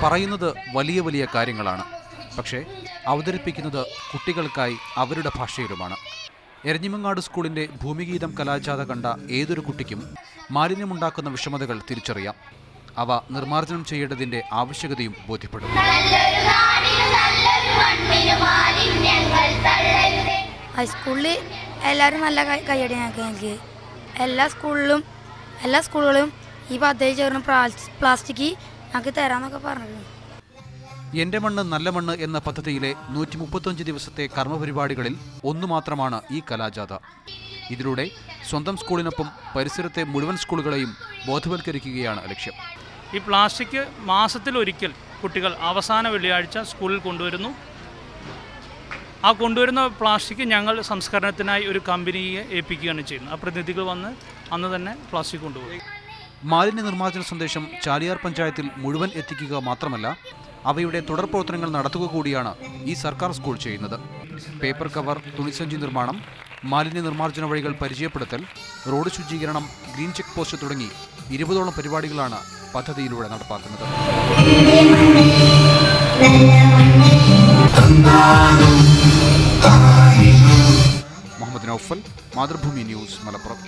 പറയുന്നത് വലിയ വലിയ കാര്യങ്ങളാണ്, പക്ഷേ അവതരിപ്പിക്കുന്നത് കുട്ടികൾക്കായി അവരുടെ ഭാഷയിലുമാണ്. എരഞ്ഞിമങ്ങാട് സ്കൂളിന്റെ ഭൂമിഗീതം കലാജാഥ കണ്ട ഏതൊരു കുട്ടിക്കും മാലിന്യമുണ്ടാക്കുന്ന വിഷമതകൾ തിരിച്ചറിയാം. അവ നിർമ്മാർജ്ജനം ചെയ്യേണ്ടതിന്റെ ആവശ്യകതയും ബോധ്യപ്പെടും. ഹൈസ്കൂളിൽ എല്ലാവരും നല്ല കയ്യടി ഞങ്ങൾക്ക് എല്ലാ സ്കൂളുകളും ഈ പദ്ധതി ചേർന്ന് പ്ലാസ്റ്റിക് ഞങ്ങൾക്ക് തരാമെന്നൊക്കെ പറഞ്ഞു. എൻ്റെ മണ്ണ് നല്ല മണ്ണ് എന്ന പദ്ധതിയിലെ 135 ദിവസത്തെ കർമ്മപരിപാടികളിൽ ഒന്നു മാത്രമാണ് ഈ കലാജാഥ. ഇതിലൂടെ സ്വന്തം സ്കൂളിനൊപ്പം പരിസരത്തെ മുഴുവൻ സ്കൂളുകളെയും ബോധവൽക്കരിക്കുകയാണ് ലക്ഷ്യം. ഈ പ്ലാസ്റ്റിക് മാസത്തിലൊരിക്കൽ കുട്ടികൾ അവസാന വെള്ളിയാഴ്ച സ്കൂളിൽ കൊണ്ടുവരുന്നു. ആ കൊണ്ടുവരുന്ന പ്ലാസ്റ്റിക് ഞങ്ങൾ സംസ്കരണത്തിനായി ഒരു കമ്പനിയെ ഏൽപ്പിക്കുകയാണ് ചെയ്യുന്നത്. ആ പ്രതിനിധികൾ വന്ന് അന്ന് തന്നെ പ്ലാസ്റ്റിക് കൊണ്ടുപോകും. മാലിന്യ നിർമ്മാർജ്ജന സന്ദേശം ചാലിയാർ പഞ്ചായത്തിൽ മുഴുവൻ എത്തിക്കുക മാത്രമല്ല, അവയുടെ തുടർ പ്രവർത്തനങ്ങൾ നടത്തുക കൂടിയാണ് ഈ സർക്കാർ സ്കൂൾ ചെയ്യുന്നത്. പേപ്പർ കവർ, തുണിസഞ്ചി നിർമ്മാണം, മാലിന്യ നിർമ്മാർജ്ജന വഴികൾ പരിചയപ്പെടുത്തൽ, റോഡ് ശുചീകരണം, ഗ്രീൻ ചെക്ക് പോസ്റ്റ് തുടങ്ങി 20ഓളം പരിപാടികളാണ് പദ്ധതിയിലൂടെ നടപ്പാക്കുന്നത്. മുഹമ്മദ് നൗഫൽ, മാതൃഭൂമി ന്യൂസ്, മലപ്പുറം.